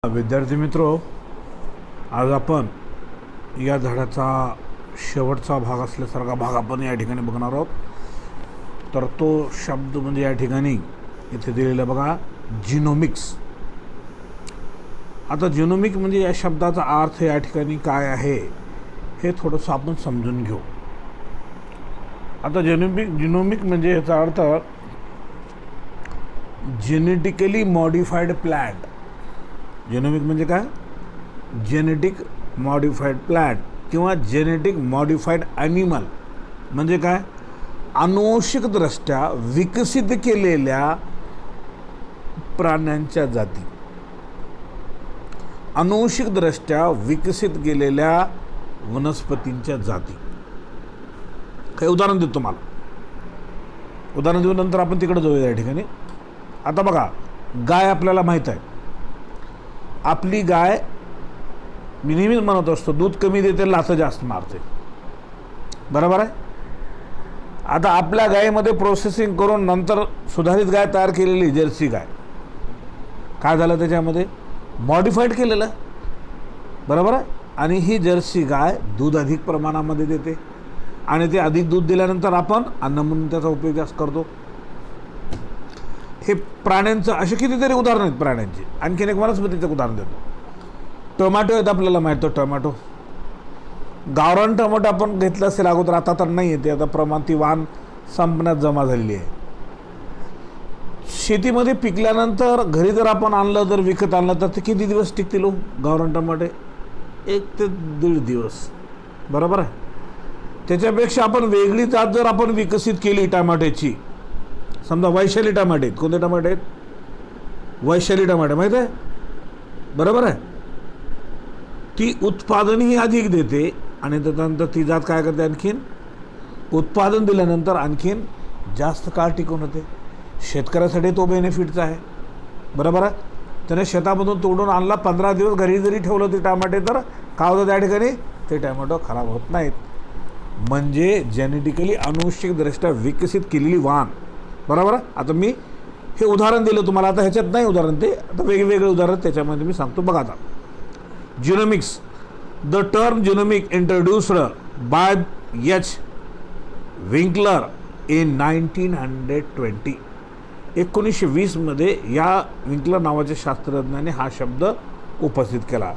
विद्यार्थी मित्रो, आज आपण या धड्याचा शेवटचा भाग असल्यासारखा भाग आपण या ठिकाणी बघणार आहोत. तर तो शब्द म्हणजे या ठिकाणी इथे दिलेला बघा, जिनोमिक्स. आता जिनोमिक म्हणजे या शब्दाचा अर्थ या ठिकाणी काय आहे हे थोडंसं आपण समजून घेऊ. आता जिनोमिक म्हणजे याचा अर्थ जेनेटिकली मॉडिफाईड प्लांट. जेनोमिक म्हणजे काय? जेनेटिक मॉडिफाईड प्लांट किंवा जेनेटिक मॉडिफाईड ॲनिमल म्हणजे काय? आनुवंशिकदृष्ट्या विकसित केलेल्या प्राण्यांच्या जाती. आनुवंशिकदृष्ट्या विकसित केलेल्या वनस्पतींच्या जाती. काही उदाहरण देतो तुम्हाला. उदाहरण देऊन नंतर आपण तिकडे जाऊया या ठिकाणी. आता बघा, गाय आपल्याला माहीत आहे. आपली गाय, मी नेहमीच म्हणत असतो, दूध कमी देते, लाथं जास्त मारते. बरोबर आहे. आता आपल्या गायीमध्ये प्रोसेसिंग करून नंतर सुधारित गाय तयार केलेली जर्सी गाय, काय झालं त्याच्यामध्ये? मॉडिफाईड केलेलं. बरोबर आहे. आणि ही जर्सी गाय दूध अधिक प्रमाणामध्ये देते आणि ते अधिक दूध दिल्यानंतर आपण अन्न म्हणून त्याचा उपयोग जास्त करतो. हे प्राण्यांचं असे कितीतरी उदाहरण आहेत प्राण्यांची. आणखीन एक वनस्पतीचं उदाहरण देतो. टोमॅटो आहेत, आपल्याला माहिती आहे टोमॅटो. गावरान टोमॅटो आपण घेतलं असेल अगोदर, आता तर नाही येते, आता प्रमाण ती वाण संपण्यात जमा झालेली आहे. शेतीमध्ये पिकल्यानंतर घरी जर आपण आणलं, जर विकत आणलं, तर ते किती दिवस टिकतील गावरान टमाटे? 1 ते 1.5 दिवस. बरोबर आहे. त्याच्यापेक्षा आपण वेगळी जात जर आपण विकसित केली टमाट्याची, समजा वैशाली टमाटे आहेत. कोणते टमाटे आहेत? वैशाली टमाटे, माहीत आहे? बरोबर आहे. ती उत्पादनही अधिक देते आणि त्याच्यानंतर ती जात काय करते? आणखीन उत्पादन दिल्यानंतर आणखीन जास्त काळ टिकून होते. शेतकऱ्यासाठी तो बेनिफिटचा आहे. बरोबर आहे. त्याने शेतामधून तोडून आणला, 15 दिवस घरी जरी ठेवलं ते टमाटे, तर काय होतं त्या ठिकाणी? ते टमॅटो खराब होत नाहीत. म्हणजे जेनेटिकली आनुवंशिकदृष्ट्या विकसित केलेली वाण. बरोबर आहे. आता मी हे उदाहरण दिलं तुम्हाला. आता ह्याच्यात नाही उदाहरण, ते आता वेगवेगळे उदाहरण त्याच्यामध्ये मी सांगतो. बघा आता, genomics. The term genomic introduced by H Winkler in 1920. 1920 मध्ये या विंकलर नावाच्या शास्त्रज्ञाने हा शब्द उपस्थित केला.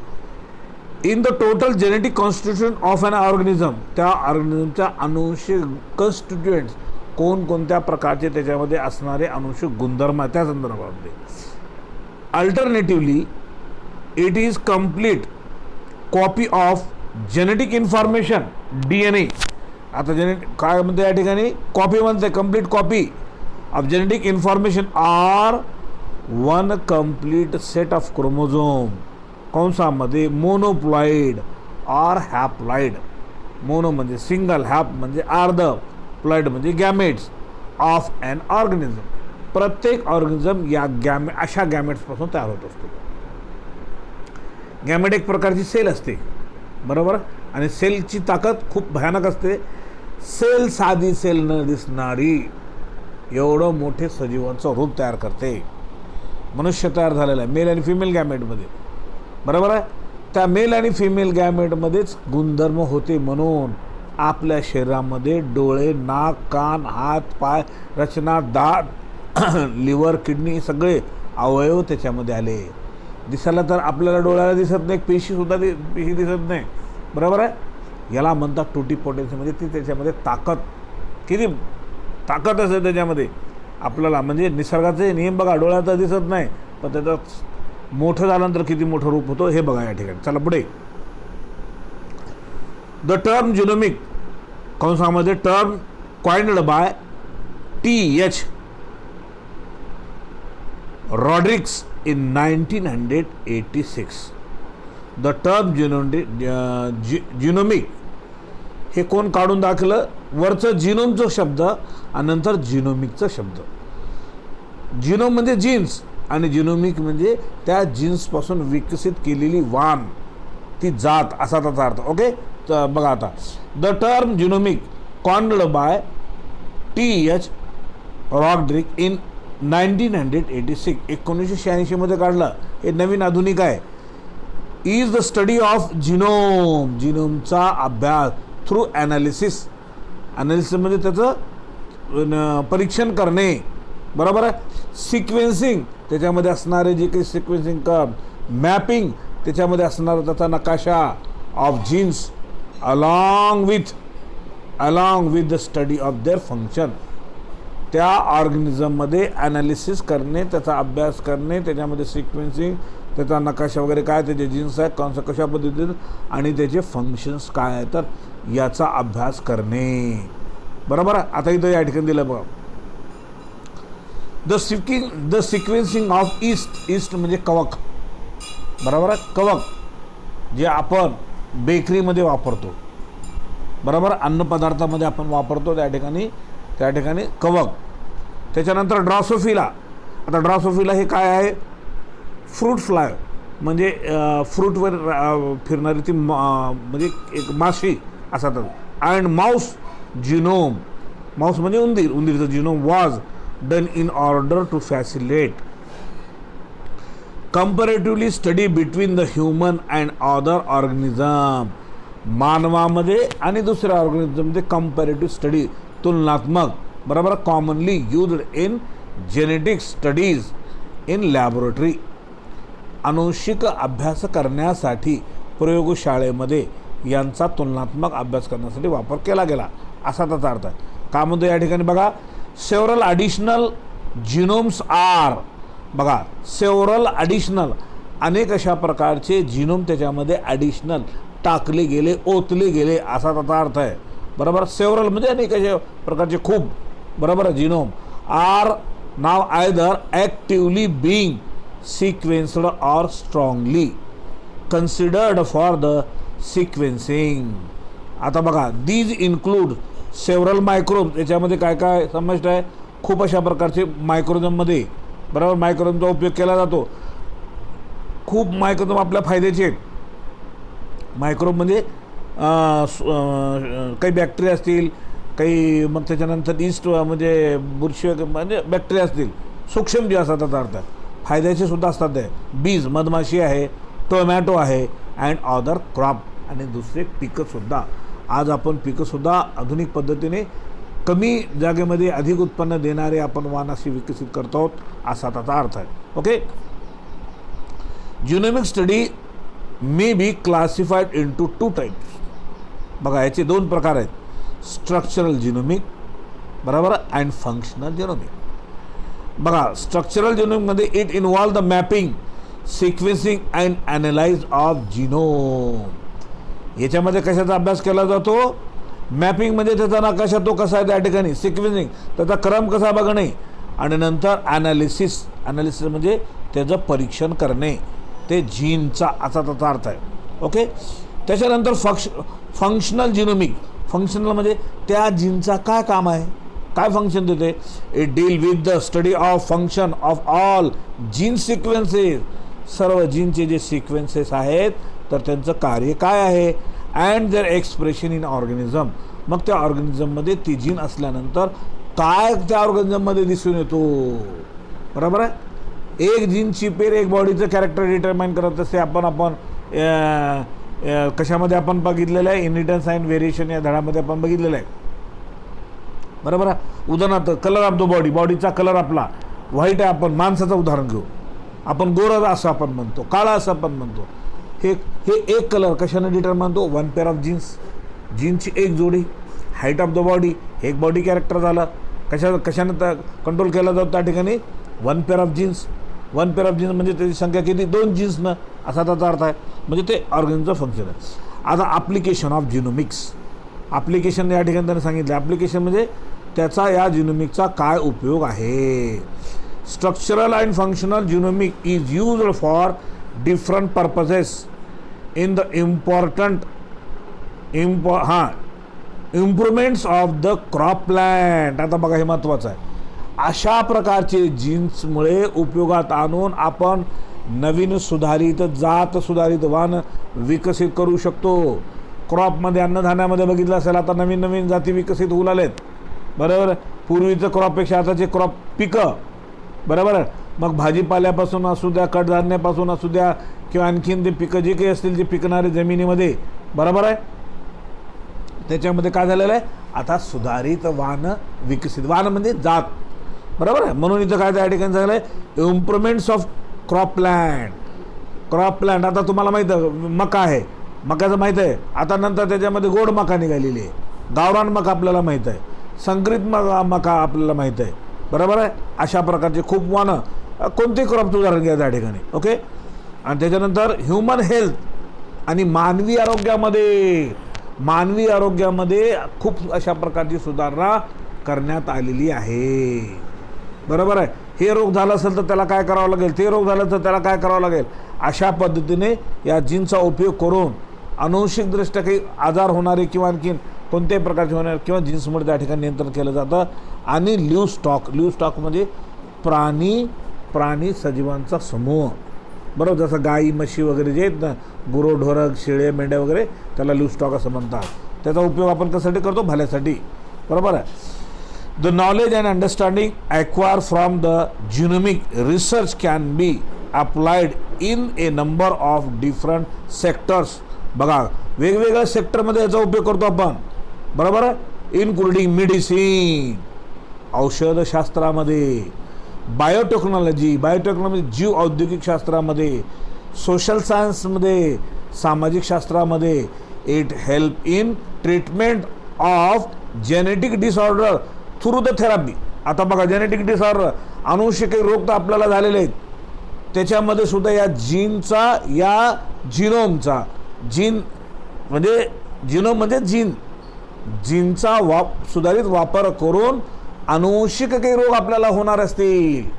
In the total genetic constitution of an organism. त्या ऑर्गॅनिझमच्या अनुवंशिक कॉन्स्टिट्युएंट्स, कोणकोणत्या प्रकारचे त्याच्यामध्ये असणारे अनुवंशिक गुणधर्म त्या संदर्भामध्ये. Alternatively it is complete copy of genetic information, DNA. आता काय म्हणते या ठिकाणी? कॉपी म्हणते, complete copy of genetic information or one complete set of chromosome. कंसामध्ये मोनोप्लॉइड ऑर हॅप्लॉइड. मोनो म्हणजे सिंगल, हॅप म्हणजे अर्ध, प्लॉइड म्हणजे गॅमेट्स ऑफ ॲन ऑर्गॅनिझम. प्रत्येक ऑर्गॅनिझम या अशा गॅमेट्सपासून तयार होत असतो. गॅमेट एक प्रकारची सेल असते. बरोबर. आणि सेलची ताकद खूप भयानक असते. सेल साधी सेल न दिसणारी एवढं मोठे सजीवांचं रूप तयार करते. मनुष्य तयार झालेला आहे मेल आणि फिमेल गॅमेटमध्ये. बरोबर आहे. त्या मेल आणि फिमेल गॅमेटमध्येच गुणधर्म होते. म्हणून आपल्या शरीरामध्ये डोळे, नाक, कान, हात, पाय, रचना, दात, लिव्हर, किडनी सगळे अवयव त्याच्यामध्ये आले. दिसायला तर आपल्याला डोळ्याला दिसत नाही, पेशीसुद्धा पेशी दिसत नाही. बरोबर आहे. याला म्हणतात टोटी पोटेन्सी. म्हणजे ती त्याच्यामध्ये ताकद, किती ताकद असते त्याच्यामध्ये आपल्याला. म्हणजे निसर्गाचे नियम बघा, डोळ्यात दिसत नाही पण त्याचं मोठं झाल्यानंतर किती मोठं रूप होतं हे बघा या ठिकाणी. चला पुढे. द टर्म जिनोमिक, कंसामध्ये term coined by T.H. Roderick in 1986. The term genomic हे कोण काढून दाखलं? वरचं जिनोमचं शब्द आणि नंतर जिनोमिकचा शब्द. जिनोम म्हणजे जीन्स आणि जिनोमिक म्हणजे त्या जीन्सपासून विकसित केलेली वाण, ती जात, असा त्याचा अर्थ. ओके. तर बघा आता, the term genomic coined by T.H. Rodrick in 1986 1986 मध्ये काढलं. हे नवीन आधुनिक आहे. Is the study of genome, जिनोमचा अभ्यास थ्रू ॲनालिसिस, ॲनालिसिस म्हणजे त्याचं परीक्षण करणे, बरोबर आहे. सिक्वेन्सिंग त्याच्यामध्ये असणारे जे काही सिक्वेन्सिंग कर, मॅपिंग त्याच्यामध्ये असणारा त्याचा नकाशा of genes along with the study of their function, त्या ऑर्गॅनिझममध्ये ॲनालिसिस करणे, त्याचा अभ्यास करणे, त्याच्यामध्ये सिक्वेन्सिंग, त्याचा नकाशा वगैरे काय, त्याचे जीन्स आहेत कशा पद्धतीने आणि त्याचे फंक्शन्स काय आहेत, तर याचा अभ्यास करणे, बरोबर आहे. आता इथं या ठिकाणी दिलं बघा, द सिक्वेन्सिंग ऑफ ईस्ट म्हणजे कवक, बरोबर आहे. कवक जे आपण बेकरीमध्ये वापरतो, बरोबर, अन्नपदार्थामध्ये आपण वापरतो, त्या ठिकाणी कवक. त्याच्यानंतर ड्रॉसोफिला. आता ड्रॉसोफिला हे काय आहे, फ्रूट फ्लाय म्हणजे फ्रूटवर फिरणारी ती म्हणजे एक माशी असतात. अँड माऊस जिनोम, माऊस म्हणजे उंदीरचं genome was done in order to facilitate comparatively study between the human and other organism, मानवामध्ये आणि दुसऱ्या ऑर्गॅनिझममध्ये कंपॅरेटिव्ह स्टडी, तुलनात्मक, बरोबर, commonly used in genetic studies in laboratory, अनुषिक अभ्यास करण्यासाठी प्रयोगशाळेमध्ये यांचा तुलनात्मक अभ्यास करण्यासाठी वापर केला गेला, असा त्याचा अर्थ आहे. का म्हणतो या ठिकाणी बघा, सेव्हरल ॲडिशनल जिनोम्स आर, बघा सेव्हरल ॲडिशनल, अनेक अशा प्रकारचे जिनोम त्याच्यामध्ये ॲडिशनल टाकले गेले, ओतले गेले, असा त्याचा अर्थ आहे, बरोबर. सेव्हरल म्हणजे अनेक अशा प्रकारचे खूप, बरोबर, genome are now either actively being sequenced or strongly considered for the sequencing. आता बघा, दीज इन्क्लूड सेव्हरल मायक्रोब्स, याच्यामध्ये काय काय समाविष्ट आहे, खूप अशा प्रकारचे मायक्रोजममध्ये, बरोबर, मायक्रोजमचा उपयोग केला जातो. खूप मायक्रोजम आपल्या फायद्याचे आहेत. मायक्रोब म्हणजे काही बॅक्टेरिया असतील, काही मग त्याच्यानंतर ईस्ट म्हणजे बुरशी म्हणजे बॅक्टेरिया असतील, सूक्ष्म जीव असतात, त्याचा अर्थ फायद्याचे सुद्धा असतात. ते बीज, मधमाशी आहे, टोमॅटो आहे, अँड अदर क्रॉप, आणि दुसरे पिकंसुद्धा. आज आपण पिकंसुद्धा आधुनिक पद्धतीने कमी जागेमध्ये अधिक उत्पन्न देणारे आपण वानाशी विकसित करतो आहोत, असा त्याचा अर्थ आहे. Okay. Genomic study may be classified into 2 types. बघा, याचे 2 प्रकार आहेत, स्ट्रक्चरल जिनोमिक, बरोबर, अँड फंक्शनल जिनोमिक. बघा, स्ट्रक्चरल जिनोमिकमध्ये it involve the mapping, sequencing and analyse of genome. याच्यामध्ये कशाचा अभ्यास केला जातो, मॅपिंग म्हणजे त्याचा नकाशा तो कसा आहे त्या ठिकाणी, सिक्वेन्सिंग त्याचा क्रम कसा बघणे, आणि नंतर ॲनालिसिस म्हणजे त्याचं परीक्षण करणे, ते जीनचा, असा त्याचा अर्थ आहे. ओके. त्याच्यानंतर फंक्शनल जिनोमिक. फंक्शनल म्हणजे त्या जीनचा काय काम आहे, काय फंक्शन देते. It deal with the study of function of all gene sequences, सर्व जीनचे जे सिक्वेन्सेस आहेत तर त्यांचं कार्य काय आहे, and their expression in organism. मग त्या ऑर्गॅनिझममध्ये ती जीन असल्यानंतर काय त्या ऑर्गॅनिझममध्ये दिसून येतो, बरोबर आहे. एक जीनची पेर एक बॉडीचं कॅरेक्टर डिटरमाइन करत असते. आपण कशामध्ये आपण बघितलेलं आहे, इनहेरिटन्स अँड व्हेरिएशन या धड्यामध्ये आपण बघितलेलं आहे, बरोबर आहे. उदाहरणार्थ कलर ऑफ द बॉडी, बॉडीचा कलर आपला व्हाईट आहे, आपण माणसाचं उदाहरण घेऊ, आपण गोरा असं आपण म्हणतो, काळा असं आपण म्हणतो. हे एक कलर कशाने डिटरमाइन होतो, 1 पेअर ऑफ जीन्सची एक जोडी. हाईट ऑफ द बॉडी, हे एक बॉडी कॅरेक्टर झालं, कशाने कंट्रोल केला जातो त्या ठिकाणी, 1 pair of genes. 1 pair of genes म्हणजे त्याची संख्या किती, 2 जीन्सनं, असा त्याचा अर्थ आहे. म्हणजे ते ऑर्गॅनिझमचं फंक्शन आहे. आता ॲप्लिकेशन ऑफ जिनोमिक्स, ॲप्लिकेशन या ठिकाणी त्यांनी सांगितलं. ॲप्लिकेशन म्हणजे त्याचा या जिनोमिकचा काय उपयोग आहे. Structural and functional genomic is used for different purposes in the improvements of the crop plant. आता बघा, हे महत्त्वाचं आहे. अशा प्रकारचे जीन्समुळे उपयोगात आणून आपण नवीन जात सुधारित वाण विकसित करू शकतो. क्रॉपमध्ये, अन्नधान्यामध्ये बघितलं असेल, आता नवीन जाती विकसित होऊ लागलेत, बरोबर. पूर्वीचं क्रॉपपेक्षा आताचे क्रॉप पिकं, बरोबर. मग भाजीपाल्यापासून असू द्या, कडधान्यापासून असू द्या, किंवा आणखीन ते पिकं जे काही असतील जे पिकणारे जमिनीमध्ये, बरोबर आहे, त्याच्यामध्ये काय झालेलं आहे, आता सुधारित वाण विकसित, वाण म्हणजे जात, बरोबर आहे. म्हणून इथं काय त्या ठिकाणी झालं आहे, इम्प्रुव्हमेंट्स ऑफ क्रॉपलँड. क्रॉपलँड आता तुम्हाला माहीत आहे मका आहे, मकाचं माहीत आहे. आता नंतर त्याच्यामध्ये गोड मका निघालेली आहे, गावरान मका आपल्याला माहीत आहे, संकरित मका आपल्याला माहीत आहे, बरोबर आहे. अशा प्रकारचे खूप वाणं, कोणते क्रॉपचं उदाहरण घ्या त्या ठिकाणी, ओके. आणि त्याच्यानंतर ह्युमन हेल्थ आणि मानवी आरोग्यामध्ये खूप अशा प्रकारची सुधारणा करण्यात आलेली आहे, बरोबर आहे. हे रोग झाला असेल तर त्याला काय करावं लागेल, ते रोग झाला तर त्याला काय करावं लागेल, अशा पद्धतीने या जीनचा उपयोग करून अनुवंशिकदृष्ट्या काही आजार होणारे किंवा आणखीन कोणत्याही प्रकारचे होणारे किंवा जीन्समुळे त्या ठिकाणी नियंत्रण केलं जातं. आणि लिव्हस्टॉक म्हणजे प्राणी सजीवांचा समूह, बरोबर. जसं गाई म्हशी वगैरे जे आहेत ना, गुरंढोरं शेळे मेंढ्या वगैरे, त्याला लिव्हस्टॉक असं म्हणतात. त्याचा उपयोग आपण कशासाठी करतो, भल्यासाठी, बरोबर आहे. The knowledge and understanding acquire from the genomic research can be applied in A number of different sectors. बघा, वेगवेगळ्या सेक्टरमध्ये याचा उपयोग करतो आपण, बरोबर आहे. इन्क्लुडिंग मेडिसिन, औषधशास्त्रामध्ये, बायोटेक्नॉलॉजी जीव औद्योगिक शास्त्रामध्ये, सोशल सायन्समध्ये, सामाजिक शास्त्रामध्ये. It help in treatment of genetic disorder through the therapy. आता बघा, जेनेटिक डिसऑर्डर, अनुवंशिक रोग तर आपल्याला झालेले आहेत, त्याच्यामध्ये सुद्धा या जीनचा, या जिनोमचा, जिनोम म्हणजे जीनचा सुधारित वापर करून अनुवंशिक काही रोग आपल्याला होणार असतील,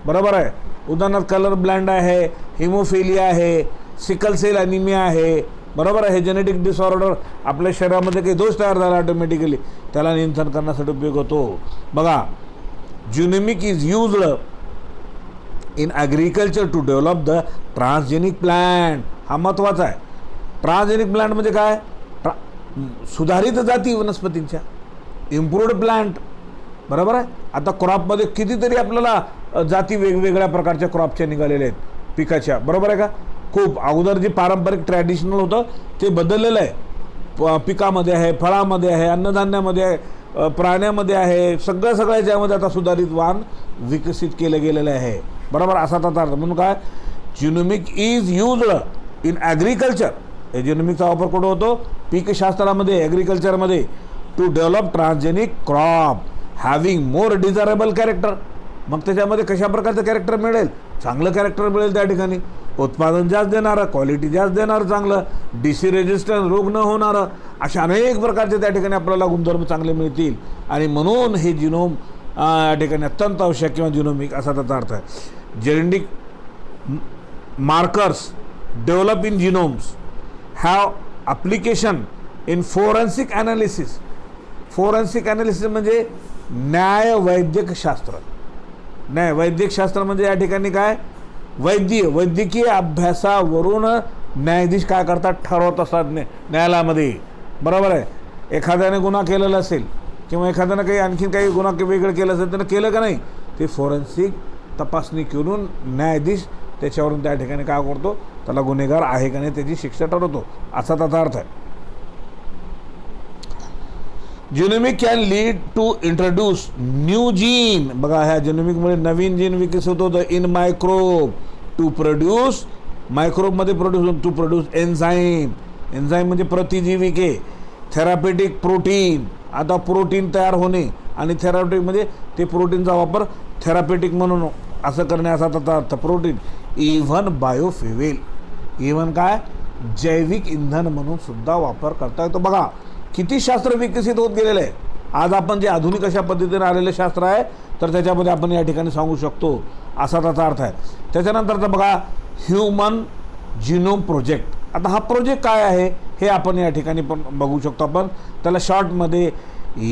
बरोबर आहे. उदाहरणार्थ कलर ब्लाइंड आहे, हिमोफिलिया आहे, सिकल सेल ॲनिमिया आहे, बरोबर आहे. हे जेनेटिक डिसऑर्डर आपल्या शरीरामध्ये काही दोष तयार झाला ऑटोमॅटिकली, त्याला नियंत्रण करण्यासाठी उपयोग होतो. बघा, genomic is used in agriculture to develop the transgenic plant. हा महत्त्वाचा आहे. ट्रान्सजेनिक प्लांट म्हणजे काय, सुधारित जाती वनस्पतींच्या, इम्प्रूव्ड प्लांट, बरोबर आहे. आता क्रॉपमध्ये कितीतरी आपल्याला जाती वेगवेगळ्या प्रकारच्या क्रॉपच्या निघालेल्या आहेत, पिकाच्या, बरोबर आहे का. खूप अगोदर जे पारंपरिक ट्रॅडिशनल होतं ते बदललेलं आहे. पिकामध्ये आहे, फळामध्ये आहे, अन्नधान्यामध्ये आहे, प्राण्यामध्ये आहे, सगळ्याच्यामध्ये आता सुधारित वाण विकसित केलं गेलेलं आहे, बरोबर. असा त्याचा अर्थ. म्हणून काय, genomic is used in agriculture. हे जिनोमिकचा वापर कुठं होतो, पीकशास्त्रामध्ये, ॲग्रिकल्चरमध्ये, to develop transgenic crop having more desirable character. मग त्याच्यामध्ये कशा प्रकारचं कॅरेक्टर मिळेल, चांगलं कॅरेक्टर मिळेल, त्या ठिकाणी उत्पादन जास्त देणारं, क्वालिटी जास्त देणारं, चांगलं डिसीज रेजिस्टन्स, रोग न होणारं, अशा अनेक प्रकारचे त्या ठिकाणी आपल्याला गुणधर्म चांगले मिळतील. आणि म्हणून हे जिनोम या ठिकाणी अत्यंत आवश्यक किंवा जिनोमिक असा त्याचा अर्थ आहे. Genetic markers develop in genomes have application in forensic analysis. Forensic analysis म्हणजे वैद्यक शास्त्र म्हणजे या ठिकाणी काय, वैद्यकीय अभ्यासावरून न्यायाधीश काय करतात, ठरवत असतात न्यायालयामध्ये, बरोबर आहे. एखाद्याने गुन्हा केलेला असेल किंवा एखाद्यानं काही आणखीन काही गुन्हा वेगळं केलं असेल, त्यानं केलं का नाही, ते फोरेन्सिक तपासणी करून न्यायाधीश त्याच्यावरून त्या ठिकाणी काय करतो, त्याला गुन्हेगार आहे का नाही त्याची शिक्षा ठरवतो, असा त्याचा अर्थ आहे. Genomic can lead to introduce new gene. बघा, ह्या जिनोमिकमुळे नवीन जीन विकसित होतं इन मायक्रोब टू प्रोड्यूस, मायक्रोबमध्ये टू प्रोड्यूस एन्झाईम. एन्झाईम म्हणजे प्रतिजीविके. थेरापेटिक प्रोटीन, आता प्रोटीन तयार होणे, आणि थेरापेटिक म्हणजे ते प्रोटीनचा वापर थेरापेटिक म्हणून असं करणे, असा त्याचा अर्थ. प्रोटीन, इव्हन बायोफ्युएल, इव्हन काय, जैविक इंधन म्हणून सुद्धा वापर करता येतो. बघा किती शास्त्र विकसित होत गेलेलं आहे. आज आपण जे आधुनिक अशा पद्धतीने आलेलं शास्त्र आहे, तर त्याच्यामध्ये आपण या ठिकाणी सांगू शकतो, असा त्याचा अर्थ आहे. त्याच्यानंतरचा बघा, ह्युमन जिनोम प्रोजेक्ट. आता हा प्रोजेक्ट काय आहे हे आपण या ठिकाणी पण बघू शकतो. आपण त्याला शॉर्टमध्ये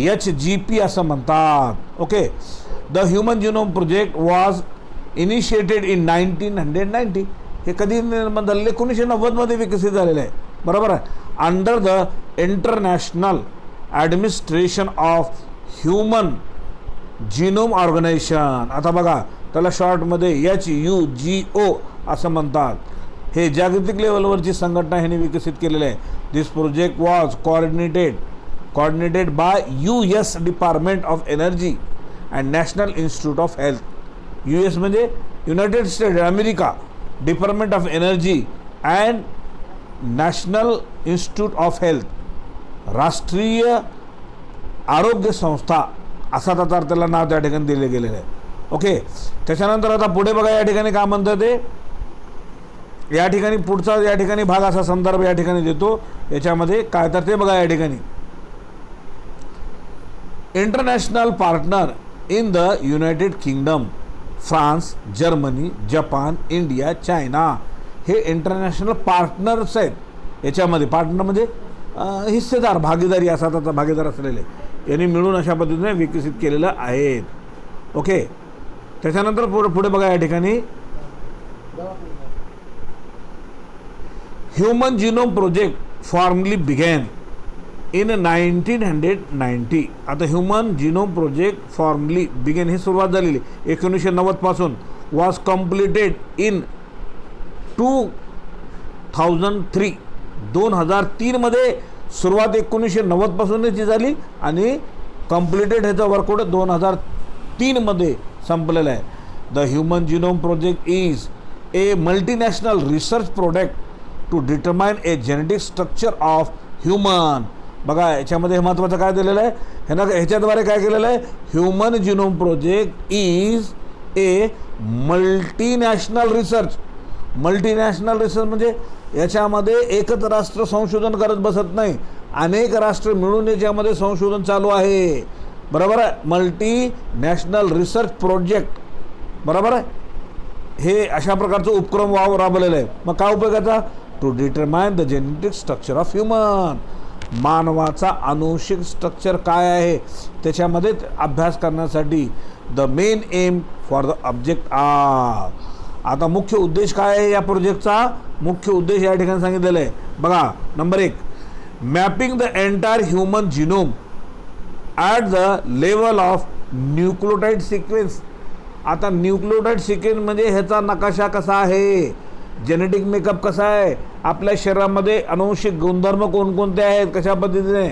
HGP असं म्हणतात, okay. The human genome project was initiated in 1990. हे कधी निर्माण झालेले, 1990मध्ये विकसित झालेलं आहे, बरोबर आहे. Under the international administration of human genome organisation. आता बघा, त्याला शॉर्टमध्ये HUGO असं म्हणतात. हे जागतिक लेवलवरची संघटना ह्यांनी विकसित केलेलं आहे. This project was coordinated by US department of energy and national institute of health. US म्हणजे United States America, department of energy and national institute of health, राष्ट्रीय आरोग्य संस्था असा त्याला नाव त्या ठिकाणी दिले गेलेलं आहे. ओके, त्याच्यानंतर आता पुढे बघा या ठिकाणी काय म्हणतात ते. या ठिकाणी पुढचा या ठिकाणी भाग असा संदर्भ या ठिकाणी देतो. याच्यामध्ये काय तर ते बघा या ठिकाणी international partner in the United kingdom, France, Germany, Japan, India, China हे इंटरनॅशनल पार्टनर्स आहेत. याच्यामध्ये पार्टनर म्हणजे हिस्सेदार, भागीदारी असा त्याचा भागीदार असलेले यांनी मिळून अशा पद्धतीने विकसित केलेलं आहेत. ओके, त्याच्यानंतर पुढे बघा या ठिकाणी human genome project formally began in 1990. आता human genome project formally began ही सुरुवात झालेली 1990 पासून. Was completed in 2003. 2003 मध्ये सुरुवात 1990 पासूनची झाली आणि कम्प्लिटेड ह्याचा वर्कआउट 2003 मध्ये संपलेला आहे. The human genome project is a multinational research project to determine a genetic structure of human. बघा याच्यामध्ये हे महत्त्वाचं काय दिलेलं आहे, ह्याच्याद्वारे काय केलेलं आहे, human genome project is a multinational research. Multinational research म्हणजे याच्यामध्ये एकच राष्ट्र संशोधन करत बसत नाही, अनेक राष्ट्र मिळून याच्यामध्ये संशोधन चालू आहे. बरोबर आहे, मल्टी नॅशनल रिसर्च प्रोजेक्ट. बरोबर आहे, हे अशा प्रकारचं उपक्रम राबवलेलं आहे. मग काय उपयोगाचा, to determine the genetic structure of human. मानवाचा अनुवंशिक स्ट्रक्चर काय आहे त्याच्यामध्ये अभ्यास करण्यासाठी. The main aim for the object are. आता मुख्य उद्देश काय आहे या प्रोजेक्टचा, मुख्य उद्देश या ठिकाणी सांगितलेला आहे. बघा number 1, mapping the entire human genome at the level of nucleotide sequence. आता न्यूक्लियोटाइड सिक्वेन्स म्हणजे ह्याचा नकाशा कसा आहे, जेनेटिक मेकअप कसा आहे, आपल्या शरीरामध्ये अनुवंशिक गुणधर्म कोणकोणते आहेत, कशा पद्धतीने.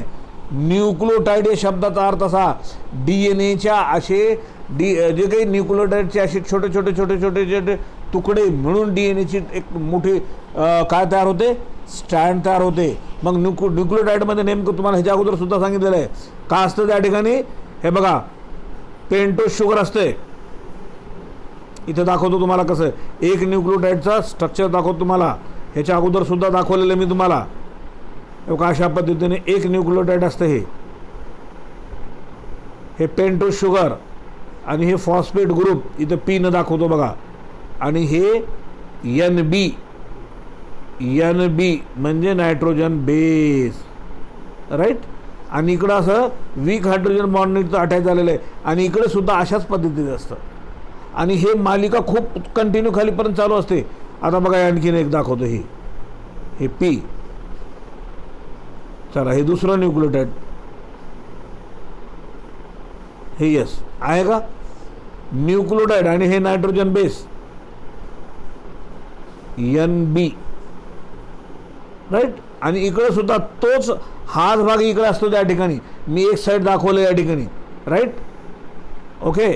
न्यूक्लियोटाइड या शब्दाचा अर्थ असा, DNA असे जे काही न्यूक्लियोटाइडचे असे छोटे छोटे छोटे छोटे छोटे तुकडे मिळून DNAची एक मोठी काय तयार होते, स्ट्रँड तयार होते. मग न्यूक्लियोटाइडमध्ये नेमकं तुम्हाला ह्याच्या अगोदर सुद्धा सांगितलेलं आहे काय असतं त्या ठिकाणी. हे बघा पेंटोज शुगर असते, इथे दाखवतो तुम्हाला कसं. एक न्यूक्लियोटाइडचा स्ट्रक्चर दाखवतो तुम्हाला, ह्याच्या अगोदर सुद्धा दाखवलेलं मी तुम्हाला. अशा पद्धतीने एक न्यूक्लियोटाइड असतं, हे पेंटोज शुगर आणि हे फॉस्फेट ग्रुप इथं P न दाखवतो बघा. आणि हे NB म्हणजे नायट्रोजन बेस, राईट. आणि इकडं असं वीक हायड्रोजन बॉन्ड अटॅच झालेलं आहे आणि इकडे सुद्धा अशाच पद्धतीचं असतं. आणि हे मालिका खूप कंटिन्यू खालीपर्यंत चालू असते. आता बघा आणखीन एक दाखवतो, हे P. चला हे दुसरं न्यूक्लियोटाइड, हे यस आहे का न्यूक्लियोटाइड आणि हे नायट्रोजन बेस NB, राईट. आणि इकडे सुद्धा तोच हाच भाग इकडे असतो त्या ठिकाणी, मी एक साईड दाखवलं या ठिकाणी, राईट. ओके,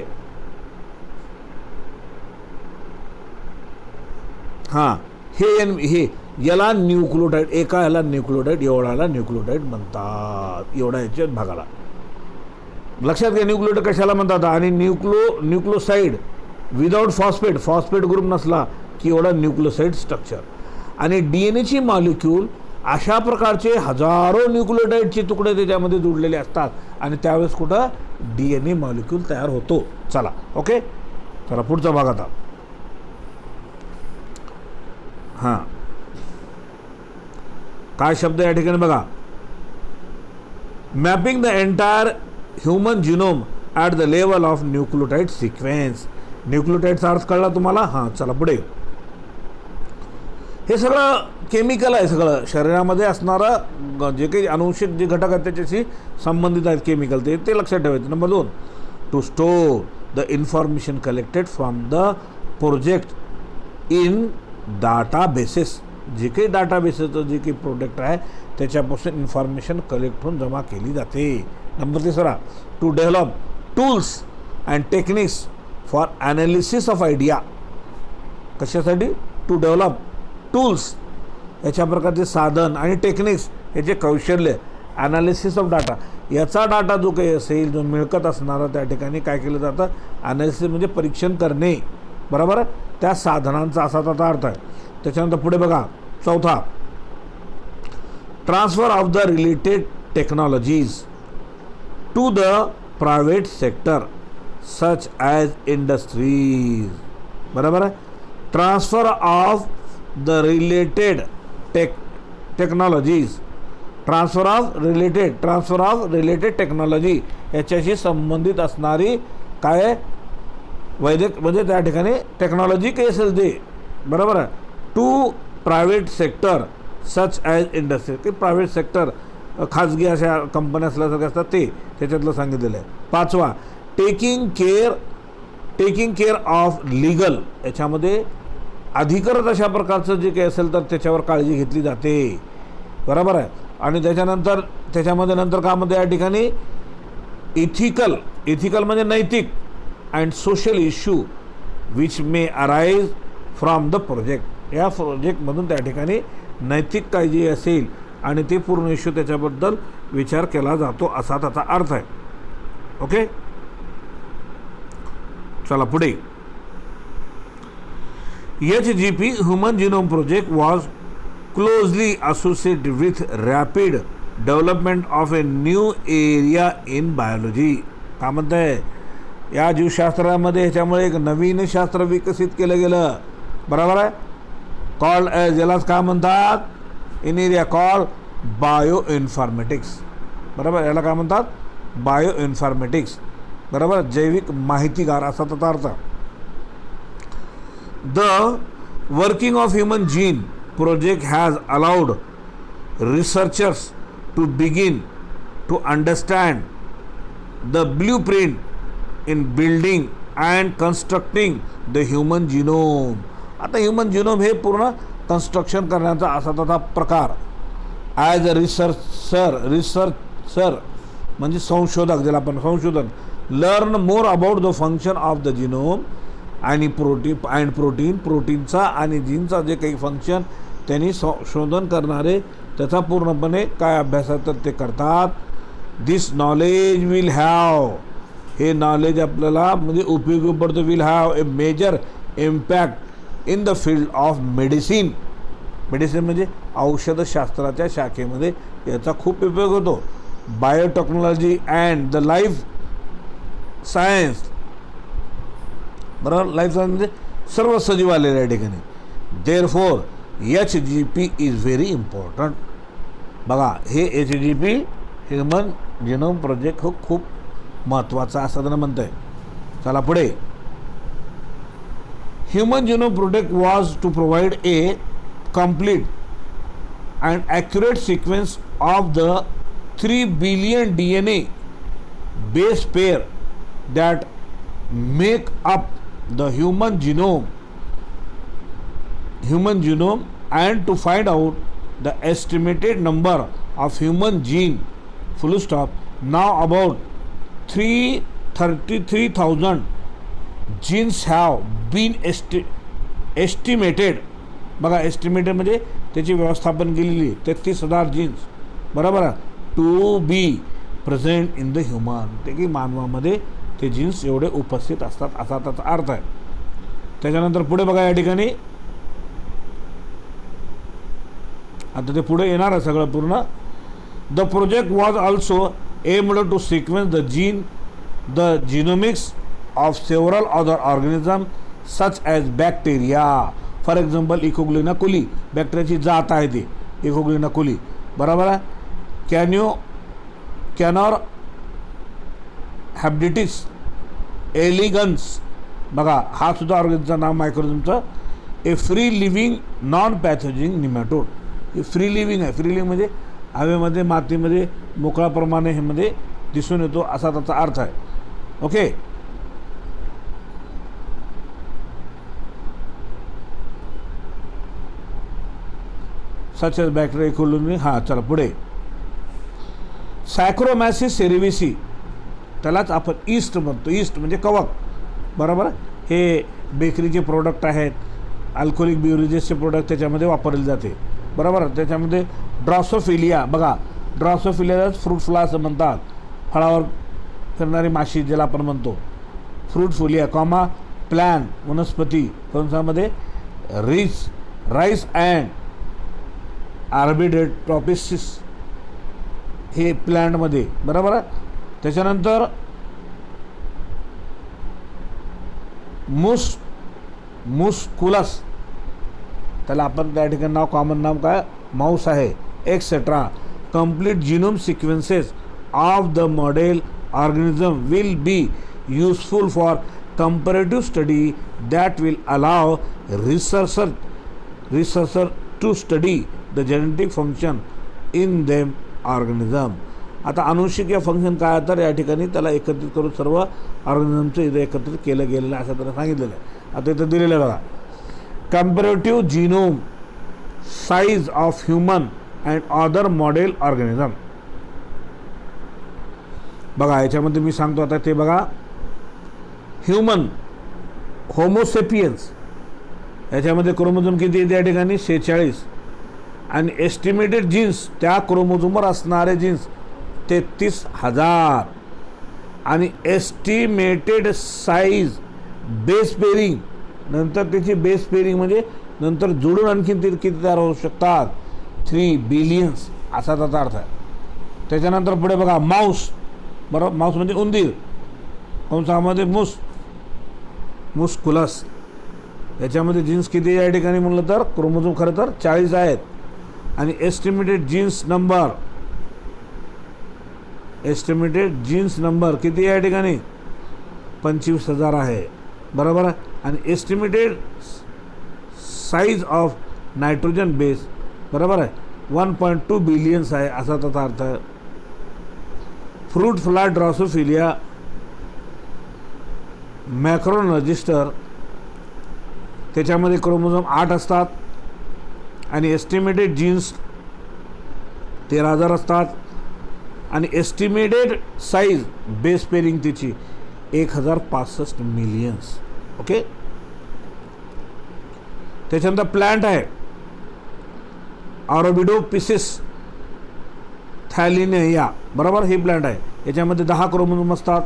हां हे याला न्यूक्लियोटाइड, एका ह्याला न्यूक्लियोटाइड, एवढाला न्यूक्लियोटाइड म्हणतात, एवढा ह्याच्या भागाला. लक्षात घ्या न्यूक्लियोटाइड कशाला म्हणतात. आणि न्यूक्लियोसाइड विदाउट फॉस्फेट ग्रुप नसला की एवढा न्यूक्लियोसाइड स्ट्रक्चर. आणि DNAची मॉलिक्यूल अशा प्रकारचे हजारो न्यूक्लियोटाइडचे तुकडे त्याच्यामध्ये जुडलेले असतात आणि त्यावेळेस कुठं DNA मॉलिक्यूल तयार होतो. चला ओके, चला पुढचा भाग आता. हां काय शब्द या ठिकाणी बघा, mapping the entire human genome at the level of nucleotide sequence. न्यूक्लियोटाइडचा अर्थ कळला तुम्हाला. हां चला पुढे. हे सगळं केमिकल आहे, सगळं शरीरामध्ये असणारं जे काही अनुवंशिक जे घटक आहेत त्याच्याशी संबंधित आहेत केमिकल, ते लक्षात ठेवायचं. Number 2, to store the information collected from the project in databases, जे काही डाटाबेसेसचं जे काही प्रोडक्ट आहे त्याच्यापासून इन्फॉर्मेशन कलेक्ट होऊन जमा केली जाते. Number 3, to develop tools and techniques for analysis of idea. कशासाठी? टू डेव्हलप टूल्स, याच्या प्रकारचे साधन आणि टेक्निक्स, याचे कौशल्य, ॲनालिसिस ऑफ डाटा. याचा डाटा जो काही असेल, जो मिळकत असणारा, त्या ठिकाणी काय केलं जातं? ॲनालिसिस म्हणजे परीक्षण करणे. बरोबर आहे? त्या साधनांचा असा त्याचा अर्थ आहे. त्याच्यानंतर पुढे बघा 4, transfer of the related technologies to the private sector such as industries. बरोबर आहे? Transfer of the related technologies, transfer of related technology, याच्याशी संबंधित असणारी काय वैद्यक म्हणजे त्या ठिकाणी टेक्नॉलॉजी काही असेल ते. बरोबर आहे? To private sector such as industry, की प्रायव्हेट सेक्टर खाजगी अशा कंपन्या असल्यासारख्या असतात ते, त्याच्यातलं सांगितलेलं आहे. 5, टेकिंग केअर ऑफ लिगल, याच्यामध्ये अधिकृत अशा प्रकारचं जे काही असेल तर त्याच्यावर काळजी घेतली जाते. बरोबर आहे? आणि त्याच्यामध्ये नंतर का म्हणते या ठिकाणी इथिकल म्हणजे नैतिक and social issue which may arise from the project. या प्रोजेक्टमधून त्या ठिकाणी नैतिक काळजी असेल आणि ते पूर्ण इश्यू त्याच्याबद्दल विचार केला जातो असा त्याचा अर्थ आहे. ओके, चला पुढे. HGP human genome project was closely associated with rapid development of a new area in biology. का म्हणताय? या जीवशास्त्रामध्ये ह्याच्यामुळे एक नवीन शास्त्र विकसित केलं गेलं. बरोबर आहे? कॉल्ड ज्यालाच काय म्हणतात? In area called bio informatics. बरोबर? याला काय म्हणतात? Bio informatics. बरोबर? जैविक माहितीगार असा त्याचा अर्थ. The working of human gene project has allowed researchers to begin to understand the blueprint in building and constructing the human genome. आता ह्युमन जिनोम हे पूर्ण कन्स्ट्रक्शन करण्याचा असा तसा प्रकार. ॲज अ रिसर्चर म्हणजे संशोधक, ज्याला आपण संशोधन. Learn more about the function of the genome आणि प्रोटीनचा आणि जीनचा जे काही फंक्शन त्यांनी शोधन करणारे त्याचा पूर्णपणे काय अभ्यासात तर ते करतात. दिस नॉलेज विल हॅव, हे नॉलेज आपल्याला म्हणजे उपयोगी पडतं. Will have a major impact in the field of medicine. Medicine म्हणजे औषधशास्त्राच्या शाखेमध्ये याचा खूप उपयोग होतो. Biotechnology and the life science. बरोबर? लाईफ सायन्स म्हणजे सर्व सजीव आलेले या ठिकाणी. Therefore HGP is very important. बघा, हे HGP ह्युमन जिनोम प्रोजेक्ट हो खूप महत्त्वाचा असं त्यांना म्हणतं आहे. चला पुढे. Human genome project was to provide a complete and accurate sequence of the 3 billion DNA base pair that make up the human genome and to find out the estimated number of human gene full stop. Now about 333,000 genes have been estimated. बघा, estimated म्हणजे त्याची व्यवस्थापन केलेली 33,000 genes. बरोबर? To be present in the human, ते की मानवामध्ये ते जीन्स एवढे उपस्थित असतात असा त्याचा अर्थ आहे. त्याच्यानंतर पुढे बघा या ठिकाणी आता ते पुढे येणार आहे सगळं पूर्ण. The project was also aimed to sequence the genomics of several other organism such as bacteria. For example Escherichia coli, बॅक्टेरियाची जात आहे ती इकोग्लिना कोली. बरोबर आहे? Caenorhabditis elegans. बघा, हा सुद्धा ऑर्गॅनिझमचं नाव मायक्रोनिझमचं. A free living non pathogen nematode. हे फ्री लिव्हिंग आहे. फ्री लिव्हिंग म्हणजे हवेमध्ये मातीमध्ये मोकळाप्रमाणे हे मध्ये दिसून येतो असा त्याचा अर्थ आहे. Okay, such as bacteria E coli. हां चला पुढे. सॅक्रोमॅसिस सेरेविसी, त्यालाच आपण ईस्ट म्हणतो. ईस्ट म्हणजे कवक, बरोबर. हे बेकरीचे प्रोडक्ट आहेत, अल्कोहोलिक बिव्हरेजेसचे प्रोडक्ट त्याच्यामध्ये वापरले जाते, बरोबर. त्याच्यामध्ये ड्रॉसोफिलिया, बघा ड्रॉसोफिलियाच फ्रूट फ्ला असं म्हणतात, फळावर फिरणारी माशी ज्याला आपण म्हणतो. फ्रूटफुलिया कॉमा प्लॅन वनस्पती कंसामध्ये राईस अँड आर्बिडोटॉपिसिस हे प्लॅन्टमध्ये, बरोबर. त्याच्यानंतर मुस्कुलस, त्याला आपण त्या ठिकाणी नाव कॉमन नाव काय माऊस आहे, etcetera. Complete genome sequences of the model organism will be useful for comparative study that will allow researcher to study the genetic function in them organism. आता अनुवंशिक या फंक्शन काय तर या ठिकाणी त्याला एकत्रित करून सर्व ऑर्गॅनिझमचं इथं एकत्रित केलं गेलेलं आहे असं त्याला सांगितलेलं आहे. आता इथं दिलेलं आहे बघा, comparative genome size of human and other model organism. बघा याच्यामध्ये मी सांगतो आता ते बघा. ह्युमन होमोसेपियन्स याच्यामध्ये क्रोमोझोम किती आहे त्या ठिकाणी 46 आणि एस्टिमेटेड जीन्स त्या क्रोमोझोमवर असणारे जीन्स 33,000 आणि एस्टिमेटेड साईज बेस पेरिंग, नंतर त्याची बेस पेरिंग म्हणजे नंतर जोडून आणखीन ते किती तयार होऊ शकतात 3 बिलियन्स असा त्याचा अर्थ आहे. त्याच्यानंतर पुढे बघा माऊस, बरोबर. माऊस म्हणजे उंदीर कंसामध्ये मुस्कुलस, याच्यामध्ये जीन्स किती या ठिकाणी म्हणलं तर क्रोमोझोम खरं तर 40 आहेत आणि एस्टिमेटेड जीन्स नंबर किती या ठिकाणी 25,000 आहे, बरोबर. आणि estimated size of nitrogen base, बरोबर आहे 1.2 बिलियन्स आहे असा त्याचा अर्थ आहे. फ्रूट फ्लाय ड्रॉसोफिलिया मॅक्रोन रजिस्टर, त्याच्यामध्ये क्रोमोझोम 8 असतात आणि एस्टिमेटेड जीन्स 13,000 असतात आणि एस्टिमेटेड साईज बेस पेरिंग तिची 1,065 मिलियन्स. ओके. त्याच्यानंतर प्लॅन्ट आहे ऑरोबिडोपिसिस थॅलिनिया, बरोबर. ही प्लॅन्ट आहे, याच्यामध्ये 10 क्रोमोझोम असतात.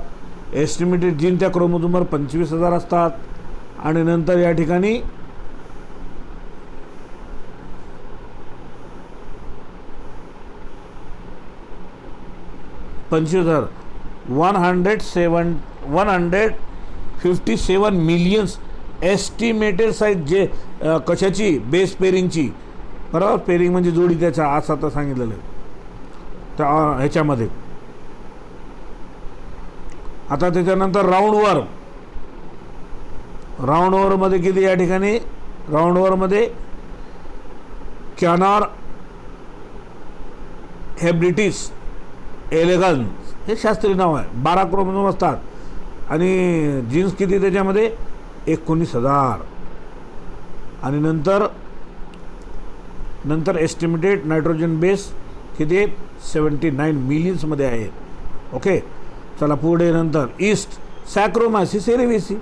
एस्टिमेटेड जीन त्या क्रोमोझोमवर 25,000 असतात आणि नंतर या ठिकाणी $25,000 157 मिलियन्स एस्टिमेटेड साईज जे कशाची बेस पेरिंगची, बरोबर. पेरिंग म्हणजे जोडी त्याचा असं आता सांगितलेलं आहे त्या ह्याच्यामध्ये. आता त्याच्यानंतर राऊंडवरमध्ये किती या ठिकाणी राऊंडवरमध्ये कॅनॉर हेब्रिटिस एलेगन्स हे शास्त्रीय नाव आहे. 12 क्रोमोझोम असतात आणि जीन्स किती त्याच्यामध्ये 19,000 आणि नंतर एस्टिमेटेड नायट्रोजन बेस किती आहेत 79 मिलियन्समध्ये आहेत. ओके. चला पुढे नंतर ईस्ट सॅक्रोमॅसिस सेरेविसी,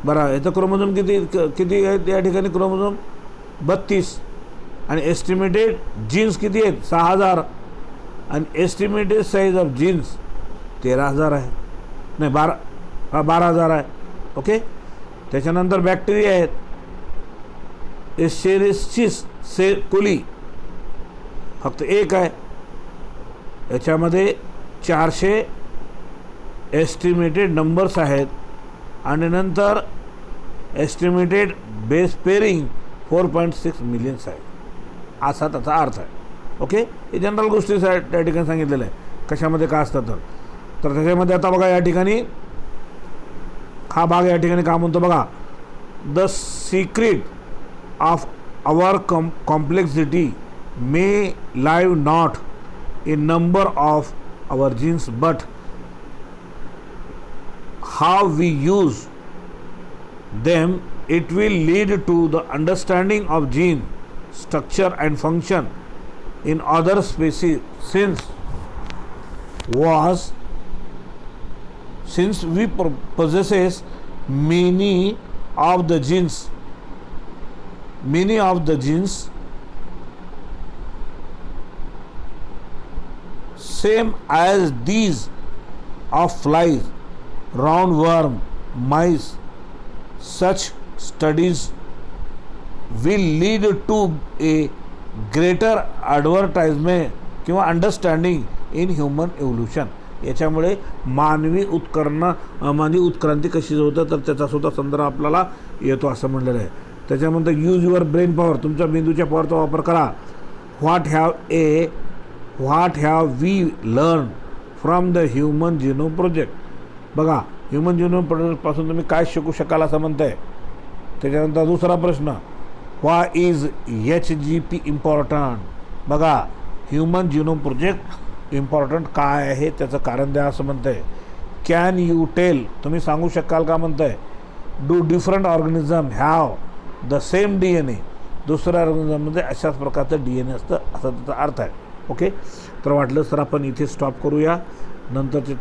बरं. याचं क्रोमोझोम किती आहेत या ठिकाणी क्रोमोझोम 32 आणि एस्टिमेटेड जीन्स किती आहेत 6,000 आणि एस्टिमेटेड साईज ऑफ जीन्स 13,000 आहे, नाही 12,000 आहे. ओके. त्याच्यानंतर बॅक्टेरिया आहेत एस्चेरिस्टिस कोली फक्त एक आहे, याच्यामध्ये 400 एस्टिमेटेड नंबर्स आहेत आणि नंतर एस्टिमेटेड बेस पेरिंग 4.6 मिलियन्स आहे असा त्याचा अर्थ आहे. ओके. हे जनरल गोष्टी त्या ठिकाणी सांगितलेलं आहे कशामध्ये काय असतं तर त्याच्यामध्ये आता बघा या ठिकाणी हा भाग या ठिकाणी काय म्हणतो बघा. The secret of our complexity may live not in number of our genes but how we use them. It will lead to the understanding of gene structure and function in other species since we possesses many of the genes same as these of flies, roundworm, mice. Such studies will lead to a greater advertisement किंवा understanding in human evolution. याच्यामुळे मानवी उत्क्रांती कशी होतं तर त्याचा सुद्धा संदर्भ आपल्याला येतो असं म्हणलेलं आहे. त्याच्यानंतर यूज युअर ब्रेन पॉवर, तुमच्या मेंदूच्या पॉवरचा वापर करा. What have we learn from the human genome project. बघा, ह्युमन जिनोम प्रोजेक्टपासून तुम्ही काय शिकू शकाल असं म्हणताय. त्याच्यानंतर दुसरा प्रश्न, व्हाय इज HGP इम्पॉर्टंट. बघा, ह्युमन जिनोम प्रोजेक्ट इम्पॉर्टंट काय आहे त्याचं कारण द्या असं म्हणतंय. कॅन यू टेल, तुम्ही सांगू शकाल का म्हणतंय. Do different organism have the same DNA. दुसऱ्या ऑर्गॅनिझममध्ये अशाच प्रकारचं DNA असतं असा त्याचा अर्थ आहे. ओके, तर वाटलं सर आपण इथे स्टॉप करूया. नंतरचे